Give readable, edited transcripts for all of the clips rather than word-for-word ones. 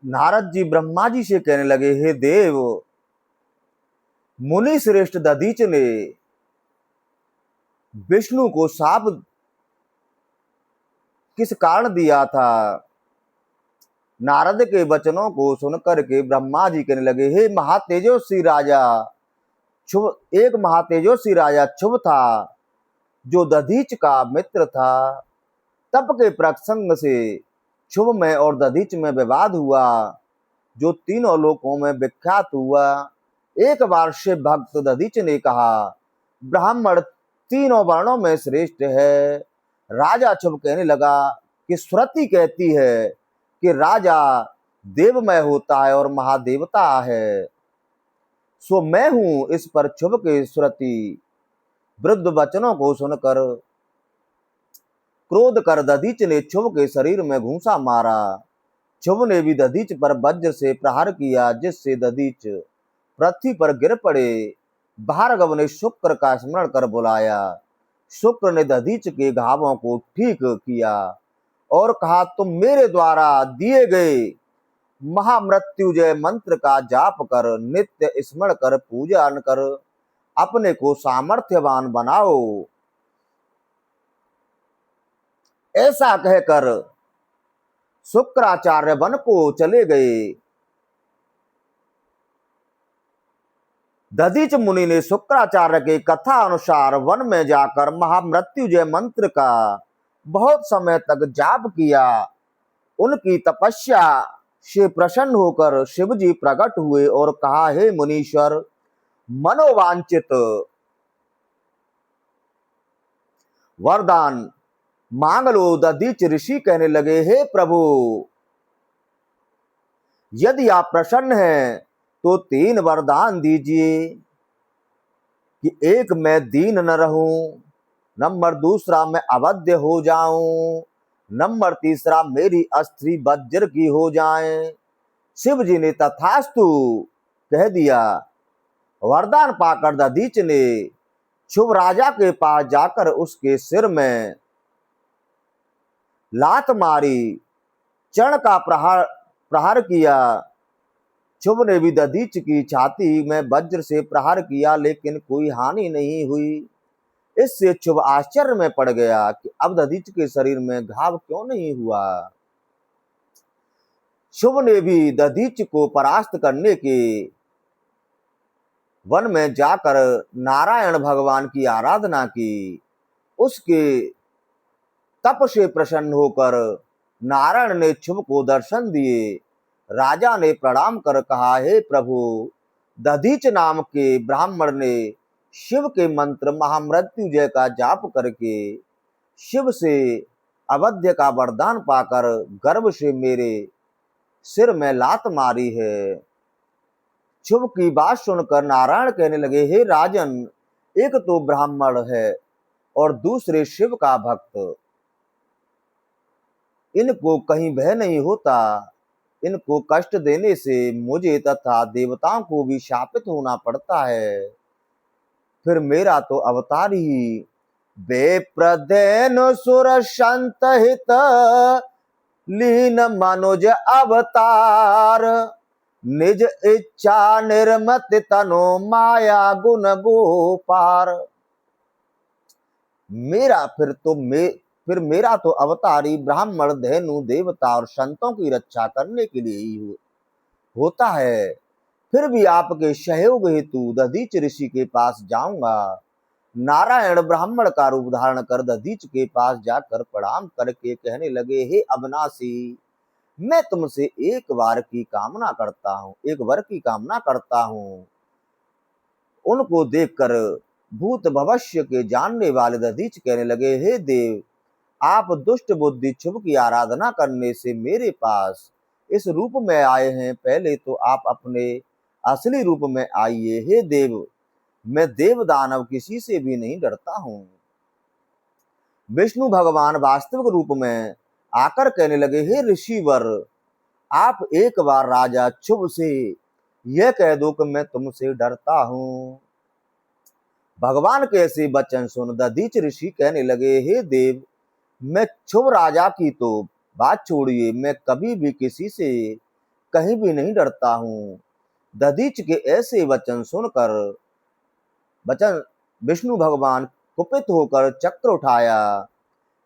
नारद जी ब्रह्मा जी से कहने लगे, हे देव, मुनि श्रेष्ठ दधीच ने विष्णु को शाप किस कारण दिया था। नारद के वचनों को सुनकर के ब्रह्मा जी कहने लगे, हे महातेजस्वी राजा शुभ, एक महातेजस्वी राजा शुभ था जो दधीच का मित्र था। तप के प्रसंग से शुभ में और दधीच में विवाद हुआ जो तीनों लोकों में विख्यात हुआ। एक बार शिव भक्त दधीच ने कहा, ब्राह्मण तीनों वर्णों में श्रेष्ठ है। राजा शुभ कहने लगा कि श्रुति कहती है कि राजा देवमय होता है और महादेवता है, सो मैं हूं। इस पर शुभ के श्रुति वृद्ध वचनों को सुनकर क्रोध कर दधीच ने शुभ के शरीर में घूंसा मारा। शुभ ने भी दधीच पर वज्र से प्रहार किया, जिससे दधीच पृथ्वी पर गिर पड़े। भार्गव ने शुक्र का स्मरण कर बुलाया। शुक्र ने दधीच के घावों को ठीक किया और कहा, तुम मेरे द्वारा दिए गए महामृत्युजय मंत्र का जाप कर, नित्य स्मरण कर, पूजा कर अपने को सामर्थ्यवान बनाओ। ऐसा कहकर शुक्राचार्य वन को चले गए। दधीच मुनि ने शुक्राचार्य के कथा अनुसार वन में जाकर महामृत्युजय मंत्र का बहुत समय तक जाप किया। उनकी तपस्या से प्रसन्न होकर शिवजी प्रकट हुए और कहा, हे मुनीश्वर, मनोवांछित वरदान मांग लो। दधीच ऋषि कहने लगे, हे प्रभु, यदि आप प्रसन्न हैं तो 3 वरदान दीजिए कि एक, मैं दीन न रहूं, नंबर 2 मैं अवध्य हो जाऊं, नंबर 3 मेरी अस्थि वज्र की हो जाए। शिव जी ने तथास्तु कह दिया। वरदान पाकर दधीच ने शुभ राजा के पास जाकर उसके सिर में लात मारी, चरण का प्रहार किया। शुभ ने भी दधीच की छाती में वज्र से प्रहार किया, लेकिन कोई हानि नहीं हुई। इससे शुभ आश्चर्य में पड़ गया कि अब दधीच के शरीर में घाव क्यों नहीं हुआ। शुभ ने भी दधीच को परास्त करने के वन में जाकर नारायण भगवान की आराधना की। उसके तप से प्रसन्न होकर नारायण ने शुभ को दर्शन दिए। राजा ने प्रणाम कर कहा, हे प्रभु, दधीच नाम के ब्राह्मण ने शिव के मंत्र महामृत्युजय का जाप करके शिव से अवध्य का वरदान पाकर गर्व से मेरे सिर में लात मारी है। शुभ की बात सुनकर नारायण कहने लगे, हे राजन, एक तो ब्राह्मण है और दूसरे शिव का भक्त, इनको कहीं भय नहीं होता। इनको कष्ट देने से मुझे तथा देवताओं को भी शापित होना पड़ता है। फिर मेरा तो अवतार ही बेप्रदेन सुर संत हित लीन मनुज अवतार, निज इच्छा निर्मत तनो माया गुण गोपार। फिर मेरा तो अवतारी ब्राह्मण, धेनु, देवता और संतों की रक्षा करने के लिए ही होता है। फिर भी आपके सहयोग हेतु दधीच ऋषि के पास जाऊंगा। नारायण ब्राह्मण का रूप धारण कर दधीच के पास जाकर प्रणाम करके कहने लगे, हे अविनाशी, मैं तुमसे एक वर की कामना करता हूं। उनको देखकर भूत भविष्य के जानने वाले दधीच कहने लगे, हे देव, आप दुष्ट बुद्धि शुभ की आराधना करने से मेरे पास इस रूप में आए हैं। पहले तो आप अपने असली रूप में आइए। हे देव, मैं देव दानव किसी से भी नहीं डरता हूं। विष्णु भगवान वास्तविक रूप में आकर कहने लगे, हे ऋषिवर, आप एक बार राजा शुभ से यह कह दो कि मैं तुमसे डरता हूं। भगवान के ऐसे वचन सुन दधीच ऋषि कहने लगे, हे देव, मैं शुभ राजा की तो बात छोड़िए, मैं कभी भी किसी से कहीं भी नहीं डरता हूँ। दधीच के ऐसे वचन सुनकर वचन विष्णु भगवान कुपित होकर चक्र उठाया,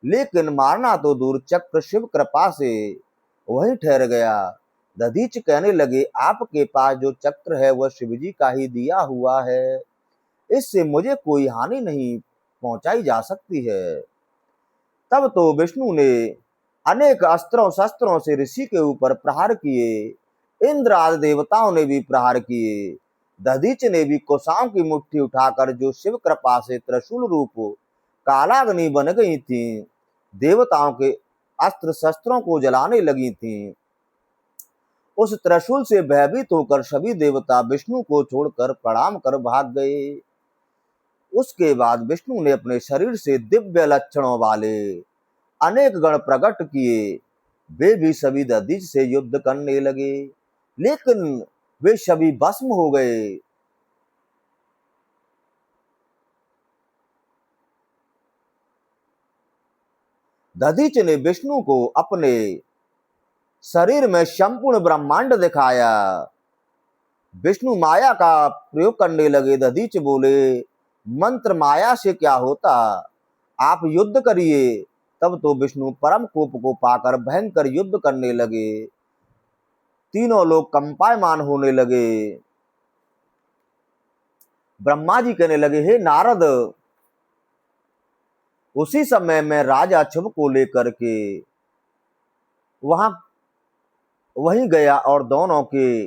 लेकिन मारना तो दूर चक्र शिव कृपा से वहीं ठहर गया। दधीच कहने लगे, आपके पास जो चक्र है वह शिवजी का ही दिया हुआ है, इससे मुझे कोई हानि नहीं पहुंचाई जा सकती है। तब तो विष्णु ने अनेक अस्त्रों शस्त्रों से ऋषि के ऊपर प्रहार किए। इंद्र आदि देवताओं ने भी प्रहार किए। दधीच ने भी कुशाओं की मुट्ठी उठाकर, जो शिव कृपा से त्रिशूल रूप कालाग्नि बन गई थी, देवताओं के अस्त्र शस्त्रों को जलाने लगी थी। उस त्रिशूल से भयभीत होकर सभी देवता विष्णु को छोड़कर प्रणाम कर भाग गए। उसके बाद विष्णु ने अपने शरीर से दिव्य लक्षणों वाले अनेक गण प्रकट किए। वे भी सभी दधीच से युद्ध करने लगे, लेकिन वे सभी भस्म हो गए। दधीच ने विष्णु को अपने शरीर में संपूर्ण ब्रह्मांड दिखाया। विष्णु माया का प्रयोग करने लगे। दधीच बोले, मंत्र माया से क्या होता, आप युद्ध करिए। तब तो विष्णु परम कोप को पाकर भयंकर युद्ध करने लगे। तीनों लोग कंपायमान होने लगे। ब्रह्मा जी कहने लगे, हे नारद, उसी समय मैं राजा शुभ को लेकर के वहीं गया और दोनों के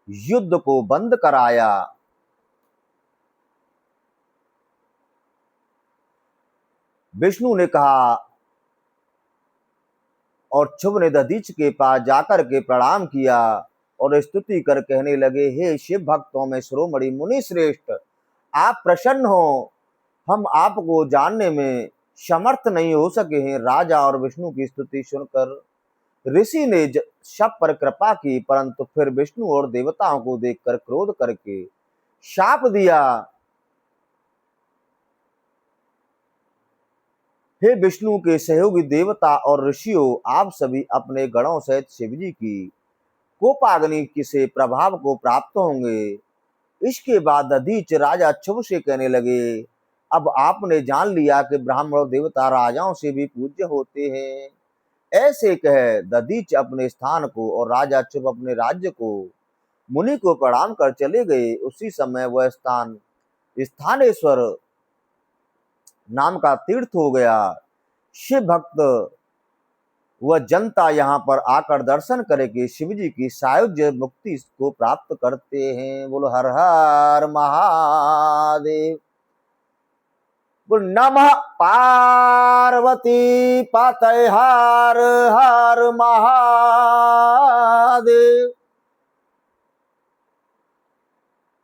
युद्ध को बंद कराया। विष्णु ने कहा, और शुभ ने दधीच के पास जाकर के प्रणाम किया और स्तुति कर कहने लगे, हे शिव भक्तों में शिरोमणि मुनि श्रेष्ठ, आप प्रसन्न हो। हम आपको जानने में समर्थ नहीं हो सके हैं। राजा और विष्णु की स्तुति सुनकर ऋषि ने सब पर कृपा की, परंतु फिर विष्णु और देवताओं को देखकर क्रोध करके शाप दिया। हे विष्णु के सहयोगी देवता और ऋषियों, आप सभी अपने गणों सहित शिवजी की कोपाग्नि से प्रभाव को प्राप्त होंगे। इसके बाद दधीच राजा शुभ से कहने लगे, अब आपने जान लिया कि ब्राह्मण और देवता राजाओं से भी पूज्य होते हैं। ऐसे कह दधीच अपने स्थान को और राजा शुभ अपने राज्य को मुनि को प्रणाम कर चले गए। उसी समय वह स्थान स्थानेश्वर नाम का तीर्थ हो गया। शिव भक्त वह जनता यहाँ पर आकर दर्शन करके शिवजी की सायुज्य मुक्ति को प्राप्त करते हैं। बोलो हर हर महादेव। बोल नमः पार्वती पतये हर हर महादेव।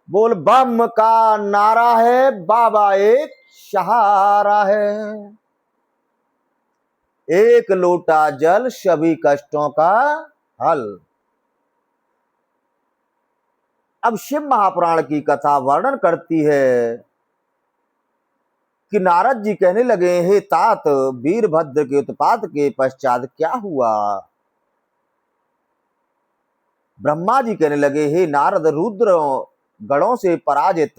बोल बम का नारा है, बाबा एक सहारा है। एक लोटा जल सभी कष्टों का हल। अब शिव महापुराण की कथा वर्णन करती है कि नारद जी कहने लगे, हे तात, वीरभद्र के उत्पात के पश्चात क्या हुआ। ब्रह्मा जी कहने लगे, हे नारद, रुद्र गणों से पराजित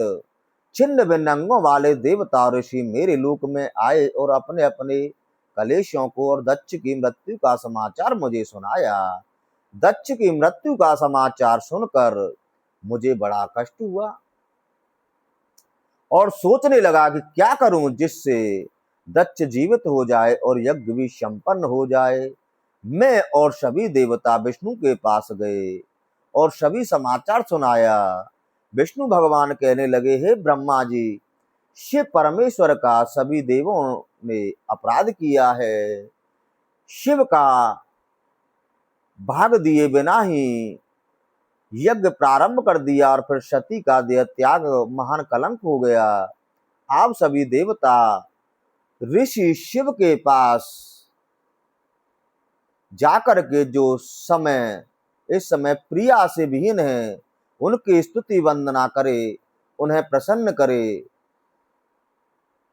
छिन्न भिन्न अंगों वाले देवता ऋषि मेरे लोक में आए और अपने अपने कलेशों को और दक्ष की मृत्यु का समाचार मुझे सुनाया। दक्ष की मृत्यु का समाचार सुनकर मुझे बड़ा कष्ट हुआ और सोचने लगा कि क्या करूं जिससे दक्ष जीवित हो जाए और यज्ञ भी संपन्न हो जाए। मैं और सभी देवता विष्णु के पास गए और सभी समाचार सुनाया। विष्णु भगवान कहने लगे, हे ब्रह्मा जी, शिव परमेश्वर का सभी देवों ने अपराध किया है। शिव का भाग दिए बिना ही यज्ञ प्रारंभ कर दिया और फिर सती का देह त्याग महान कलंक हो गया। आप सभी देवता ऋषि शिव के पास जाकर के जो इस समय प्रिया से विहीन है, उनकी स्तुति वंदना करे, उन्हें प्रसन्न करे।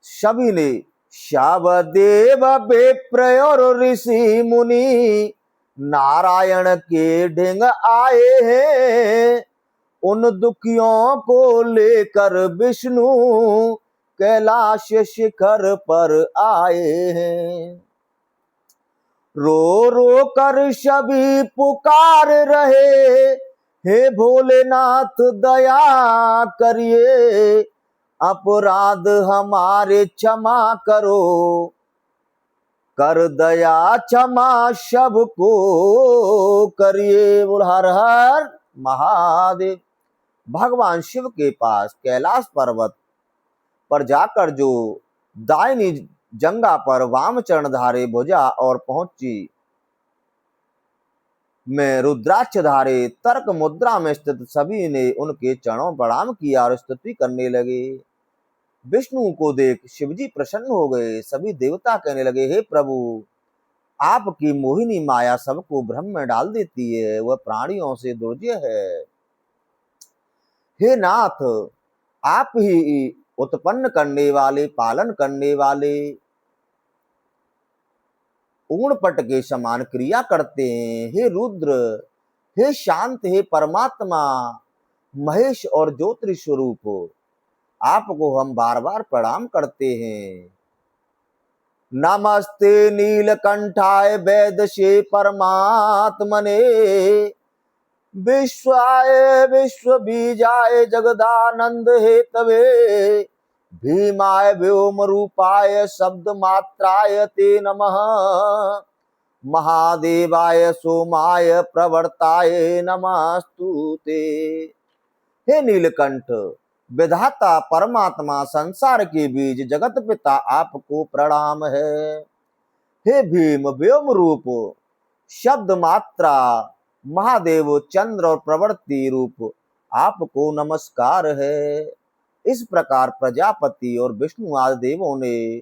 सभी ने शव देव विप्र और ऋषि मुनि नारायण के ढेंग आए हैं, उन दुखियों को लेकर विष्णु कैलाश शिखर पर आए हैं। रो रो कर सभी पुकार रहे, हे भोलेनाथ दया करिए, अपराध हमारे क्षमा करो, कर दया क्षमा सबको करिए। बोल हर हर महादेव। भगवान शिव के पास कैलाश पर्वत पर जाकर जो दाहिनी जंगा पर वाम चरण धारे भुजा और पहुंची में रुद्राक्ष धारे तर्क मुद्रा में स्थित सभी ने उनके चरणों प्रणाम किया और स्तुति करने लगे। विष्णु को देख शिवजी प्रसन्न हो गए। सभी देवता कहने लगे, हे प्रभु, आपकी मोहिनी माया सबको भ्रम में डाल देती है, वह प्राणियों से दुर्जय है। हे नाथ, आप ही उत्पन्न करने वाले, पालन करने वाले, ऊर्णपट के समान क्रिया करते हैं। हे रुद्र, हे शांत, हे परमात्मा, महेश और ज्योति स्वरूप, आपको हम बार बार प्रणाम करते हैं। नमस्ते नीलकंठाय वैदशे परमात्मने, विश्वाय विश्व बीजाय जगदानंद हेतवे, भीमाय व्योम रूपाय शब्द मात्राय ते नमः, महादेवाय सोमाय प्रवर्ताय नमस्तुते। हे नीलकंठ, विधाता परमात्मा, संसार के बीज जगत पिता, आपको प्रणाम है। हे भीम, व्योम रूप, शब्द मात्रा, महादेव, चंद्र और प्रवृत्ति रूप, आपको नमस्कार है। इस प्रकार प्रजापति और विष्णु आदि देवों ने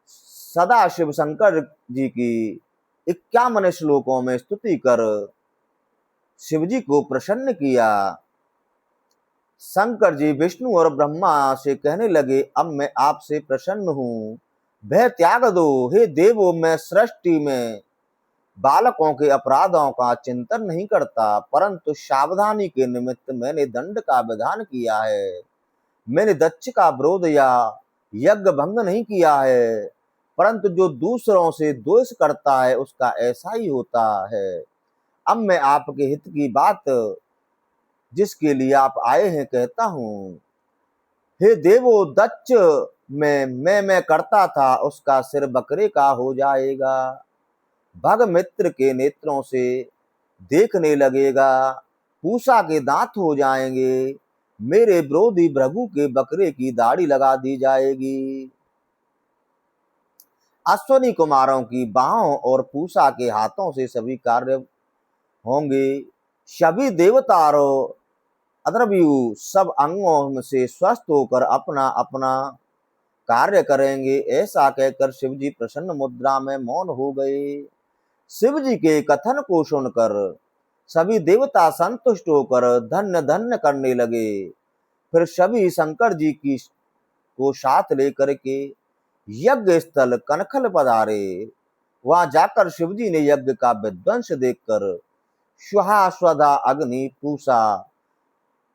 सदा शिव शंकर जी की 51 श्लोकों में स्तुति कर शिव जी को प्रसन्न किया। शंकर जी विष्णु और ब्रह्मा से कहने लगे, अब मैं आपसे प्रसन्न हूँ, भय त्याग दो। हे देवो, मैं सृष्टि में बालकों के अपराधों का चिंतन नहीं करता, परंतु सावधानी के निमित्त मैंने दंड का विधान किया है। मैंने दक्ष का विरोध या यज्ञ भंग नहीं किया है, परंतु जो दूसरों से द्वेष करता है उसका ऐसा ही होता है। अब मैं आपके हित की बात जिसके लिए आप आए हैं कहता हूँ। हे देवो, दक्ष में मैं करता था, उसका सिर बकरे का हो जाएगा, भग मित्र के नेत्रों से देखने लगेगा, पूषा के दांत हो जाएंगे, मेरे विरोधी भृगु के बकरे की दाढ़ी लगा दी जाएगी, अश्वनी कुमारों की बाहों और पूषा के हाथों से सभी कार्य होंगे, सभी देवता और अद्रव्यु सब अंगों से स्वस्थ होकर अपना अपना कार्य करेंगे। ऐसा कहकर शिवजी प्रसन्न मुद्रा में मौन हो गए। शिवजी के कथन को सुनकर सभी देवता संतुष्ट होकर धन्य धन्य करने लगे। फिर सभी शंकर जी की को साथ लेकर के यज्ञ स्थल कनखल पधारे। वहां जाकर शिवजी ने यज्ञ का विध्वंस देखकर स्वाहा स्वधा अग्नि पूषा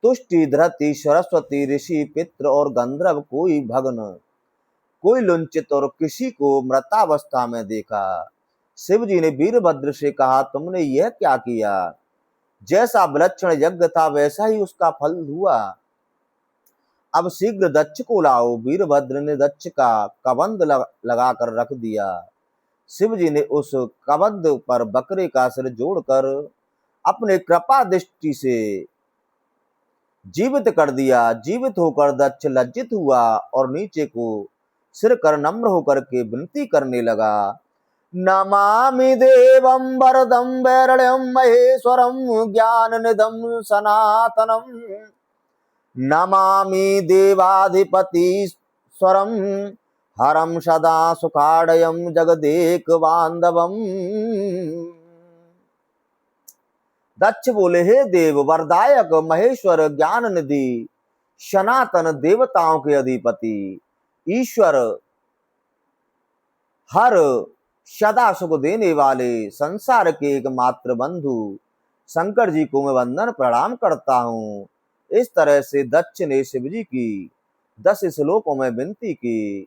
तुष्टि धरती सरस्वती ऋषि पित्र और गंधर्व कोई भग्न कोई लुंचित और किसी को मृतावस्था में देखा। शिवजी ने वीरभद्र से कहा, तुमने यह क्या किया? जैसा विलक्षण यज्ञ था वैसा ही उसका फल हुआ। अब शीघ्र दक्ष को लाओ। वीरभद्र ने दक्ष का कबंध लगाकर रख दिया। शिवजी ने उस कबंध पर बकरे का सिर जोड़कर अपने कृपा दृष्टि से जीवित कर दिया। जीवित होकर दक्ष लज्जित हुआ और नीचे को सिर कर नम्र होकर के विनती करने लगा, नमामि देवं वरदं वैरण्यं महेश्वरं ज्ञाननिधं सनातनं, नमामि देवाधिपतीश्वरं हरं सदा सुखाडयं जगदेकबान्धवम्। दक्ष बोले, हे देव, वरदायक, महेश्वर, ज्ञान निधि, सनातन, देवताओं के अधिपति, ईश्वर, हर, सदा सुख देने वाले संसार के एकमात्र बंधु शंकर जी को मैं वंदन प्रणाम करता हूँ। इस तरह से दक्ष ने शिव जी की 10 श्लोकों में विनती की।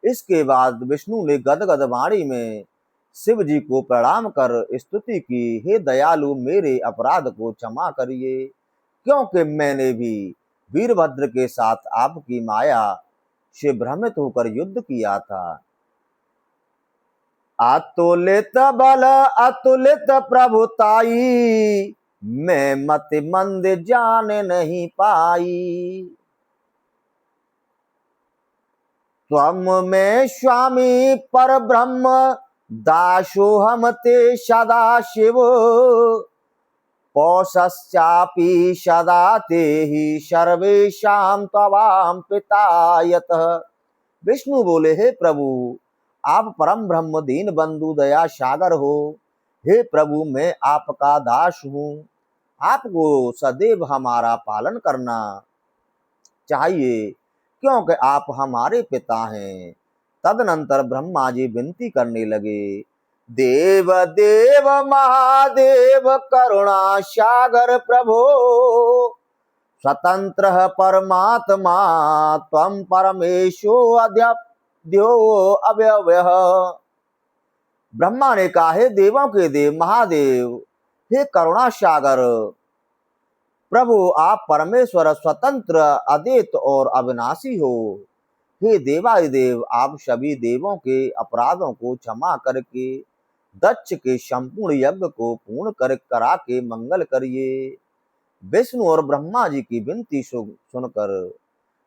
इसके बाद विष्णु ने गदगद वाणी में शिव जी को प्रणाम कर स्तुति की, हे दयालु मेरे अपराध को क्षमा करिए, क्योंकि मैंने भी वीरभद्र के साथ आपकी माया से भ्रमित होकर युद्ध किया था। अतुलित बल अतुलित प्रभुताई, मैं मति मंद जान नहीं पाई। त्वम में स्वामी पर ब्रह्म दासो हम ते सदा शिव, पौषश्चापि सदा ते ही सर्वेशाम त्वाम पितायतः। विष्णु बोले, हे प्रभु आप परम ब्रह्म दीन बंधु दया सागर हो। हे प्रभु मैं आपका दास हूँ, आपको सदैव हमारा पालन करना चाहिए, क्योंकि आप हमारे पिता हैं। तदनंतर ब्रह्मा जी विनती करने लगे, देव देव महादेव करुणा सागर प्रभो, स्वतंत्र परमात्मा त्वं परमेशो अद्यो अव्ययः। ब्रह्मा ने कहा, हे देवों के देव महादेव, हे करुणा सागर प्रभु आप परमेश्वर स्वतंत्र अद्वैत और अविनाशी हो। हे देवादिदेव आप सभी देवों के अपराधों को क्षमा करके दक्ष के संपूर्ण यज्ञ को पूर्ण करा के मंगल करिए। विष्णु और ब्रह्मा जी की विनती सुनकर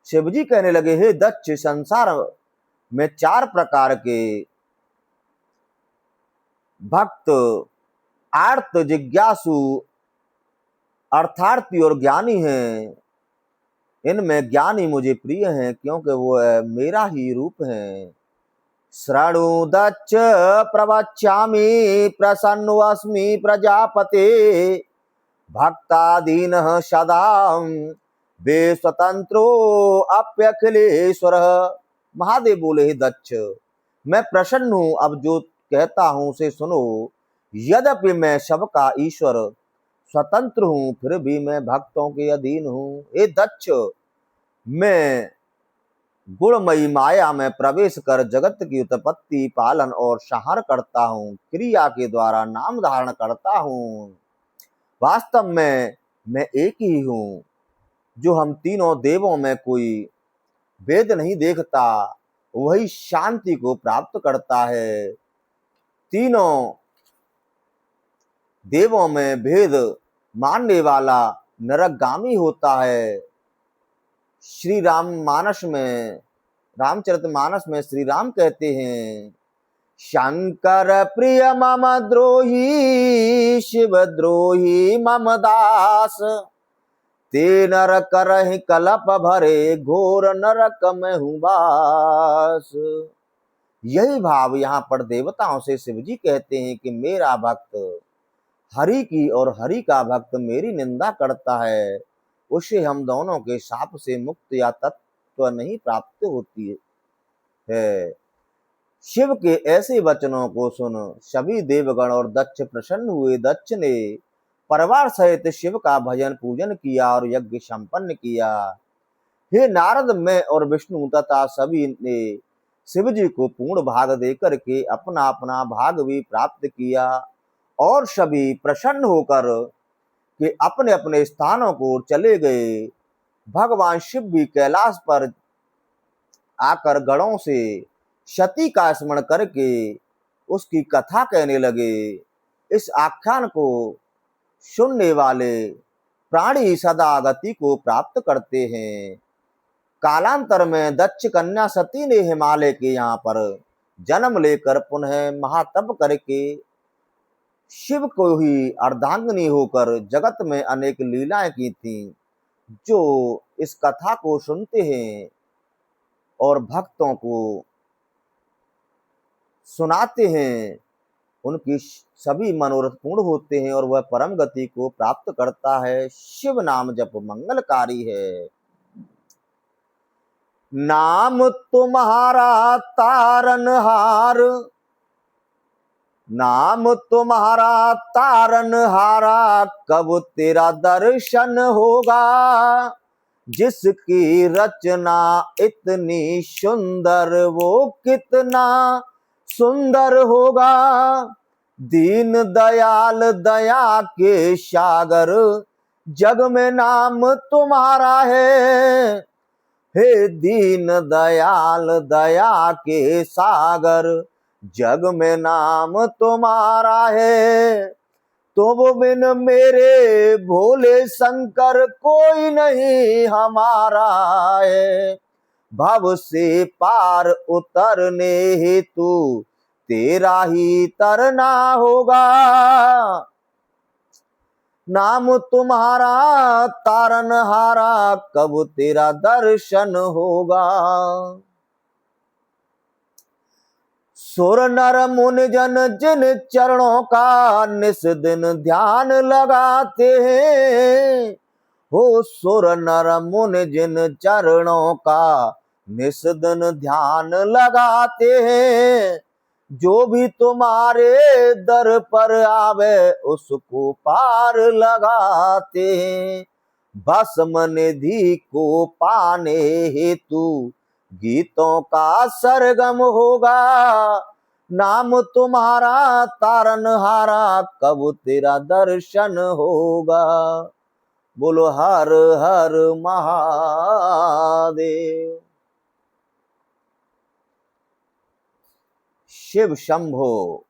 शिव जी कहने लगे, हे दक्ष संसार में 4 प्रकार के भक्त आर्त जिज्ञासु अर्थार्थी और ज्ञानी हैं। इनमें ज्ञानी मुझे प्रिय हैं, क्योंकि वो मेरा ही रूप है। शृणु दक्ष प्रवक्ष्यामि प्रसन्नोऽस्मि प्रजापते, भक्तादीनः सदा वे स्वतंत्रो अप्यखिलेश्वर। महादेव बोले, हे दक्ष मैं प्रसन्न हूँ, अब जो कहता हूँ उसे सुनो। यद्यपि मैं सबका ईश्वर स्वतंत्र हूँ, फिर भी मैं भक्तों के अधीन हूँ। हे दक्ष मैं गुणमयी माया में प्रवेश कर जगत की उत्पत्ति पालन और संहार करता हूँ, क्रिया के द्वारा नाम धारण करता हूँ। वास्तव में मैं एक ही हूँ, जो हम तीनों देवों में कोई भेद नहीं देखता, वही शांति को प्राप्त करता है। तीनों देवों में भेद मानने वाला नरकगामी होता है। श्री रामचरितमानस में श्री राम कहते हैं, शंकर प्रिय मम द्रोही शिव द्रोही मम दास, ते नर करहि कलप भरे घोर नरक में हूँ बास। यही भाव यहाँ पर देवताओं से शिव जी कहते हैं कि मेरा भक्त हरि की और हरि का भक्त मेरी निंदा करता है, उसे हम दोनों के शाप से मुक्त या तत्व नहीं प्राप्त होती है। शिव के ऐसे वचनों को सुन सभी देवगण और दक्ष प्रसन्न हुए। दक्ष ने परिवार सहित शिव का भजन पूजन किया और यज्ञ संपन्न किया। हे नारद मैं और विष्णु तथा सभी ने शिव जी को पूर्ण भाग देकर के अपना अपना भाग भी प्राप्त किया, और सभी प्रसन्न होकर के अपने अपने स्थानों को चले गए। भगवान शिव भी कैलाश पर आकर गणों से सती का स्मरण करके उसकी कथा कहने लगे। इस आख्यान को सुनने वाले प्राणी सदा गति को प्राप्त करते हैं। कालांतर में दक्ष कन्या सती ने हिमालय के यहाँ पर जन्म लेकर पुनः महातप करके शिव को ही अर्धांगिनी होकर जगत में अनेक लीलाएं की थीं। जो इस कथा को सुनते हैं और भक्तों को सुनाते हैं, उनकी सभी मनोरथ पूर्ण होते हैं और वह परम गति को प्राप्त करता है। शिव नाम जप मंगलकारी है। नाम तुम्हारा तारनहार, नाम तुम्हारा तारनहारा, कब तेरा दर्शन होगा। जिसकी रचना इतनी सुंदर, वो कितना सुंदर होगा। दीन दयाल दया के सागर, जग में नाम तुम्हारा है। हे दीन दयाल दया के सागर, जग में नाम तुम्हारा है। तुम बिन मेरे भोले शंकर कोई नहीं हमारा है। भव से पार उतरने हेतु तेरा ही तरना होगा। नाम तुम्हारा तारनहारा, कब तेरा दर्शन होगा। सुर नर मुनि जन जिन चरणों का निस दिन ध्यान लगाते हैं। हो सुर नर मुनि जिन चरणों का निस दिन ध्यान लगाते हैं। जो भी तुम्हारे दर पर आवे उसको पार लगाते हैं। भस्म निधि को पाने हेतु गीतों का सरगम होगा। नाम तुम्हारा तारनहारा, कब तेरा दर्शन होगा। बोलो हर हर महादेव। शिव शंभो।